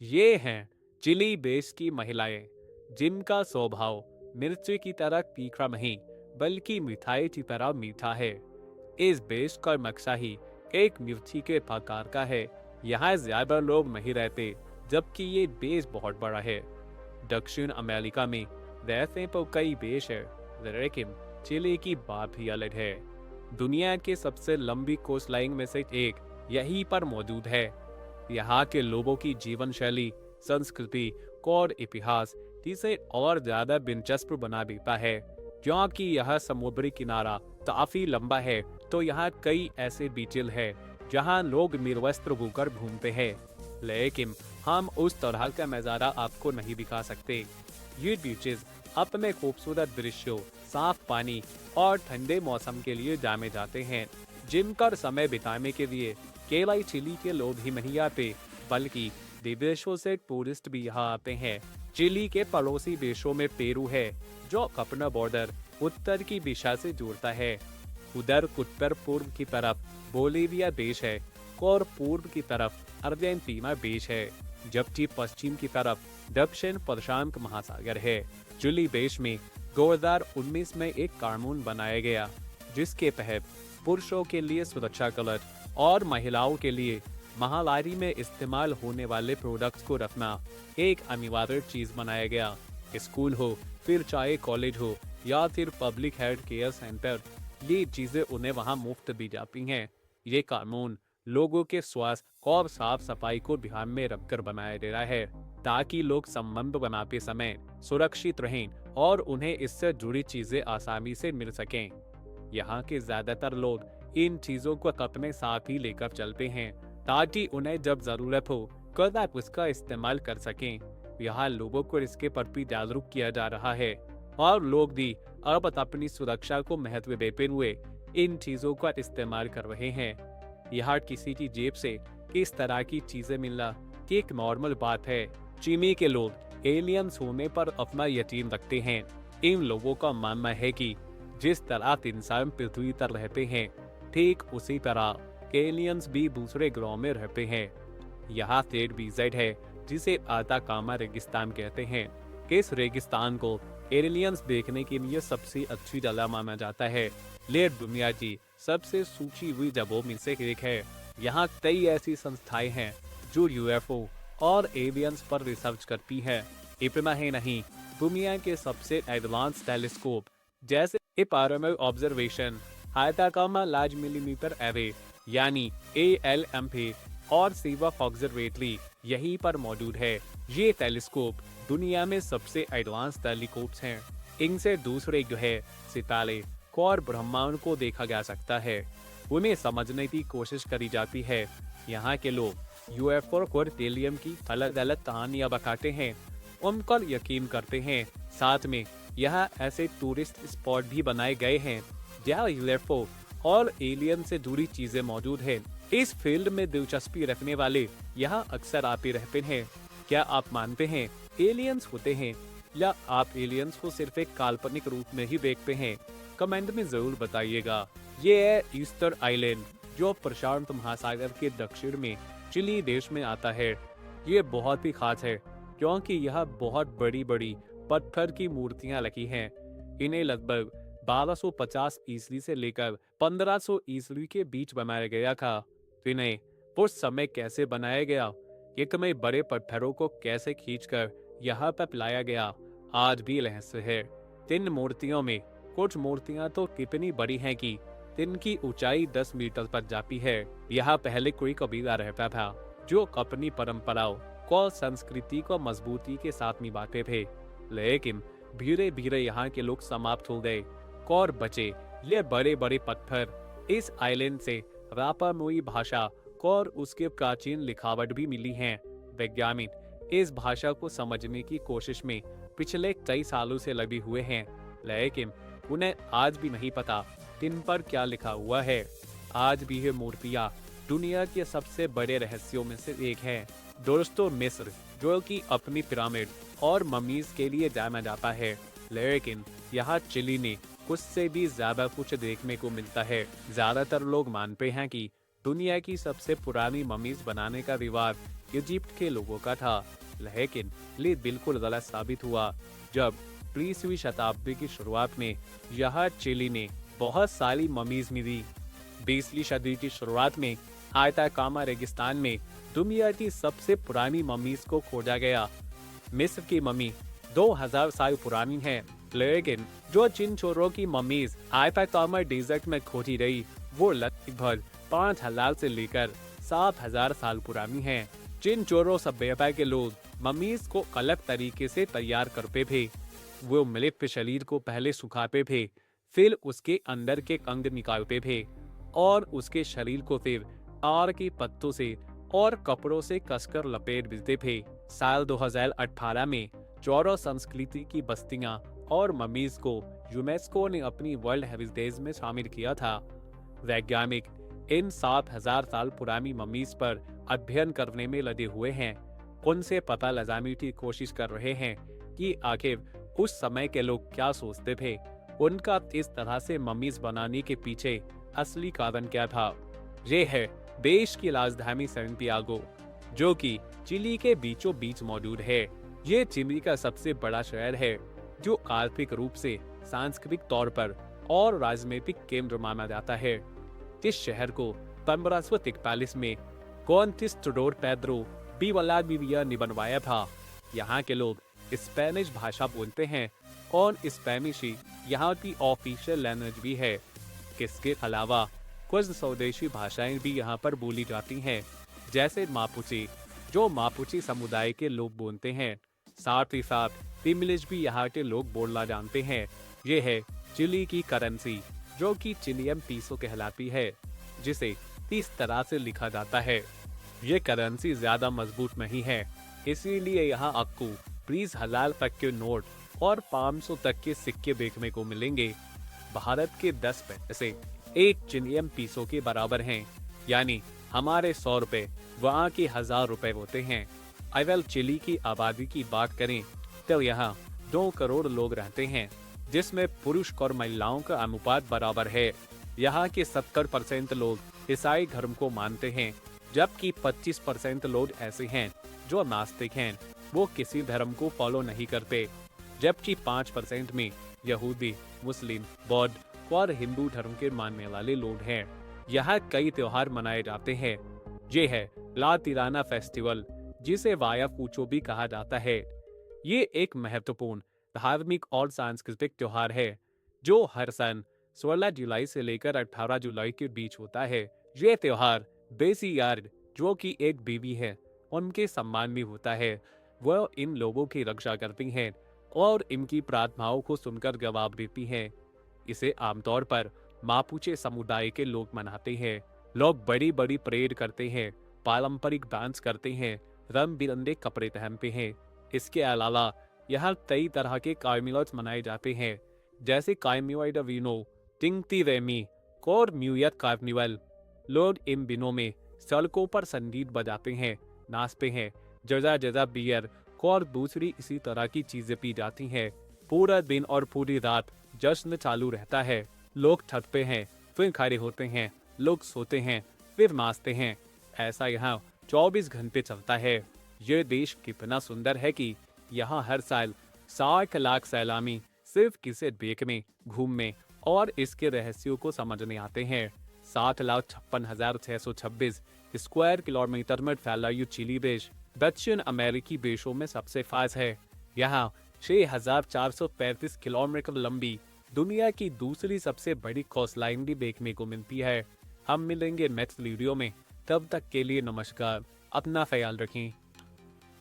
ये हैं chilli base की महिलाएं, जिनका स्वभाव मिर्च की तरह तीखा नहीं बल्कि मिठाई की तरह मीठा है। इस बेस का नक्शा ही एक मिर्ची के प्रकार का है। यहाँ ज्यादा लोग नहीं रहते, जबकि ये बेस बहुत बड़ा है। दक्षिण अमेरिका में वैसे तो कई देश है, लेकिन चिली की बात ही अलग है। दुनिया के सबसे लंबी कोस्ट लाइन में से एक यहीं पर मौजूद है। यहाँ के लोगों की जीवन शैली, संस्कृति और इतिहास इसे और ज्यादा दिलचस्प बना देता है। क्योंकि यह समुद्री किनारा काफी लंबा है, तो यहाँ कई ऐसे बीचेल है जहाँ लोग निर्वस्त्र होकर घूमते हैं। लेकिन हम उस तरह का नजारा आपको नहीं दिखा सकते। ये बीचेस अपने खूबसूरत दृश्यों, साफ पानी और ठंडे मौसम के लिए जाने जाते हैं, जिन पर समय बिताने के लिए केवल चिली के लोग ही नहीं आते, बल्कि विदेशों से टूरिस्ट भी यहाँ आते हैं। चिली के पड़ोसी देशों में पेरू है, जो अपना बॉर्डर उत्तर की दिशा से जोड़ता है। उधर उत्तर पूर्व की तरफ बोलीविया देश है और पूर्व की तरफ अर्जेंटीना देश है, जबकि पश्चिम की तरफ दक्षिण प्रशांत महासागर है। चिली देश में 2019 में एक कानून बनाया गया, जिसके तहत पुरुषों के लिए सुरक्षा कवच और महिलाओं के लिए महामारी में इस्तेमाल होने वाले प्रोडक्ट्स को रखना एक अनिवार्य चीज बनाया गया। स्कूल हो, फिर चाहे कॉलेज हो या फिर पब्लिक हेल्थ केयर सेंटर, ये चीजें उन्हें वहां मुफ्त दी जाती हैं। ये कानून लोगों के स्वास्थ्य और साफ सफाई को ध्यान में रखकर बनाया गया है, ताकि लोग संबंध बनाते समय सुरक्षित रहें और उन्हें इससे जुड़ी चीजें आसानी से मिल सकें। यहाँ के ज्यादातर लोग इन चीजों को अपने साथ ही लेकर चलते हैं, ताकि उन्हें जब जरूरत हो कद आप उसका इस्तेमाल कर सकें। यहाँ लोगों को इसके प्रति जागरूक किया जा रहा है और लोग भी अब अपनी सुरक्षा को महत्व देते हुए इन चीजों का इस्तेमाल कर रहे हैं। यहाँ किसी की जेब से किस तरह की चीजें मिलना एक नॉर्मल बात है। चीनी के लोग एलियंस होने पर अपना यकीन रखते हैं। इन लोगों का मानना है कि जिस तरह इंसान पृथ्वी पर रहते हैं, ठीक उसी तरह एलियंस भी दूसरे ग्रहों में रहते हैं। यहाँ सेड बीजेड है, जिसे आताकामा रेगिस्तान कहते हैं। इस रेगिस्तान को एलियंस देखने के लिए सबसे अच्छी जगह माना जाता है। लेट दुनिया की सबसे सूची हुई जगहों में से एक है। यहाँ कई ऐसी संस्थाएं हैं जो यूएफओ और एलियंस पर रिसर्च करती है। इतना ही नहीं, दुनिया के सबसे एडवांस टेलीस्कोप जैसे पारामेर observation, Atacama large millimeter array यानी ALMP और सीवक ऑब्जर्वेटरी यहीं पर मौजूद है। ये टेलीस्कोप दुनिया में सबसे एडवांस टेलीस्कोप्स हैं। इनसे दूसरे ग्रह, सितारे और ब्रह्मांड को देखा जा सकता है। उन्हें समझने की कोशिश करी जाती है। यहाँ के लोग यूएफओ और टेलियम की अलग अलग कहानियां बताते हैं, उन पर यकीन करते हैं। साथ में यहाँ ऐसे टूरिस्ट स्पॉट भी बनाए गए हैं जहाँ यूएफओ और एलियन से जुड़ी चीजें मौजूद हैं। इस फील्ड में दिलचस्पी रखने वाले यहाँ अक्सर आते रहते हैं। क्या आप मानते हैं एलियंस होते हैं, या आप एलियंस को सिर्फ एक काल्पनिक रूप में ही देखते हैं? कमेंट में जरूर बताइएगा। ये है ईस्टर आइलैंड, जो प्रशांत महासागर के दक्षिण में चिली देश में आता है। ये बहुत ही खास है क्योंकि यह बहुत बड़ी बड़ी पत्थर की मूर्तियां लगी हैं। इन्हें लगभग 1250 ईस्वी से लेकर 1500 ईस्वी के बीच बनाया गया था। इन्हें उस समय कैसे बनाया गया, इतने बड़े पत्थरों को कैसे खींचकर यहाँ पर लाया गया, आज भी रहस्य है। इन मूर्तियों में कुछ मूर्तियां तो कितनी बड़ी हैं कि इनकी ऊंचाई 10 मीटर पर जाती है। यहाँ पहले कोई कबीला रहता था जो अपनी परंपराओं और संस्कृति को मजबूती के साथ निभाते थे, लेकिन धीरे धीरे यहाँ के लोग समाप्त हो गए और बचे ये बड़े बड़े पत्थर। इस आइलैंड से रापा नुई भाषा और उसके प्राचीन लिखावट भी मिली हैं। वैज्ञानिक इस भाषा को समझने की कोशिश में पिछले कई सालों से लगे हुए हैं, लेकिन उन्हें आज भी नहीं पता इन पर क्या लिखा हुआ है। आज भी ये मूर्तियां दुनिया के सबसे बड़े रहस्यों में से एक है। दोस्तों, मिस्र जो कि अपनी पिरामिड और ममीज के लिए जाना जाता है, लेकिन यहाँ चिली ने उससे भी ज्यादा कुछ देखने को मिलता है। ज्यादातर लोग मानते हैं कि दुनिया की सबसे पुरानी ममीज बनाने का रिवाज इजिप्ट के लोगों का था, लेकिन ये बिल्कुल गलत साबित हुआ। जब 20वीं शताब्दी की शुरुआत में यहाँ चिली ने बहुत सारी ममीज मिली। 20वीं सदी की शुरुआत में आताकामा रेगिस्तान में दुनिया की सबसे पुरानी ममीज को खोजा गया। मिस्र की मम्मी 2000 साल पुरानी है, लेकिन जो चिनचोरों की मम्मीज आताकामा डेजर्ट में खोजी रही वो लगभग 5000 से लेकर 7000 साल पुरानी है। चिनचोरो सभ्यता के लोग मम्मीज को अलग तरीके से तैयार करते थे। वो मृत शरीर को पहले सुखाते थे, फिर उसके अंदर के अंग निकालते थे और उसके शरीर को फिर तार के पत्तों से और कपड़ों से कसकर लपेट देते थे। साल 2018 में चोरो संस्कृति की बस्तियां और ममीज को यूनेस्को ने अपनी वर्ल्ड हेरिटेज में शामिल किया था। वैज्ञानिक इन 7000 साल पुरानी ममीज पर अध्ययन करने में लगे हुए हैं। उनसे पता लगाने की कोशिश कर रहे हैं कि आखिर उस समय के लोग क्या सोचते थे, उनका इस तरह से ममीज बनाने के पीछे असली कारण क्या था। ये है देश की राजधानी सैंटियागो, जो कि चिली के बीचों बीच मौजूद है। ये चिली का सबसे बड़ा शहर है, जो आर्थिक रूप से, सांस्कृतिक तौर पर और राजनीतिक केंद्र माना जाता है। इस शहर को 1543 में कॉन्क्विस्टाडोर पेड्रो डी वालाडिविया ने बनवाया था। यहाँ के लोग स्पेनिश भाषा बोलते हैं और स्पेनिश यहाँ की ऑफिशियल लैंग्वेज भी है। इसके अलावा कुछ स्वदेशी भाषाएं भी यहाँ पर बोली जाती हैं, जैसे मापुची, जो मापुची समुदाय के लोग बोलते हैं। साथ ही साथ तिमिलिश भी यहाँ के लोग बोलना जानते हैं। ये है चिली की करेंसी, जो कि चिलियन पीसो कहलाती है, जिसे इस तरह से लिखा जाता है। ये करेंसी ज्यादा मजबूत नहीं है, इसीलिए यहाँ आपको 20,000 तक के नोट और 500 तक के सिक्के देखने को मिलेंगे। भारत के 10 पैसे एक चिलियन पीसो के बराबर हैं, यानी हमारे 100 रुपए वहाँ के 1000 रुपए होते हैं। अगर चिली की आबादी की बात करें तो यहाँ 2 करोड़ लोग रहते हैं, जिसमें पुरुष और महिलाओं का अनुपात बराबर है। यहाँ के 70% लोग ईसाई धर्म को मानते हैं, जबकि 25% लोग ऐसे हैं जो नास्तिक हैं, वो किसी धर्म को फॉलो नहीं करते। जबकि 5% में यहूदी, मुस्लिम, बौद्ध और हिंदू धर्म के मानने वाले लोग हैं। यहाँ कई त्योहार मनाए जाते हैं। ये है ला तिराना फेस्टिवल, जिसे वाया पूचो भी कहा जाता है। ये एक महत्वपूर्ण धार्मिक और सांस्कृतिक त्योहार है, जो हर साल 16 जुलाई से लेकर 18 जुलाई के बीच होता है। ये त्योहार बेसी यार्ड, जो कि एक बीवी है, उनके सम्मान में होता है। वह इन लोगों की रक्षा करती हैं और इनकी प्रार्थनाओं को सुनकर जवाब देती हैं। इसे आमतौर पर मापुचे समुदाय के लोग मनाते हैं। लोग बड़ी बड़ी परेड करते हैं, पारंपरिक डांस करते हैं, रंग बिरंगे कपड़े पहनते हैं। इसके अलावा यहाँ कई तरह के कार्निवल्स मनाए जाते हैं, जैसे कार्निवल ड वीनो, टिंगती रेमी और म्यूयत कार्निवल। लोग इन दिनों में सड़कों पर संगीत बजाते हैं, नाचते हैं, जजा जजा बियर और दूसरी इसी तरह की चीजें पी जाती हैं। पूरा दिन और पूरी रात जश्न चालू रहता है। लोग थकते हैं, फिर खड़े होते हैं, लोग सोते हैं, फिर नाचते हैं। ऐसा यहाँ 24 घंटे चलता है। ये देश कितना सुंदर है कि यहाँ हर साल 60 लाख सैलानी सिर्फ किसे देखने, घूमने और इसके रहस्यों को समझने आते हैं। 7,56,626 स्क्वायर किलोमीटर में फैला ये चिली देश दक्षिण अमेरिकी देशों में सबसे खास है। यहाँ 6,435 किलोमीटर लंबी दुनिया की दूसरी सबसे बड़ी कोस्टलाइन भी देखने को मिलती है। हम मिलेंगे नेक्स्ट वीडियो में, तब तक के लिए नमस्कार, अपना ख्याल रखें।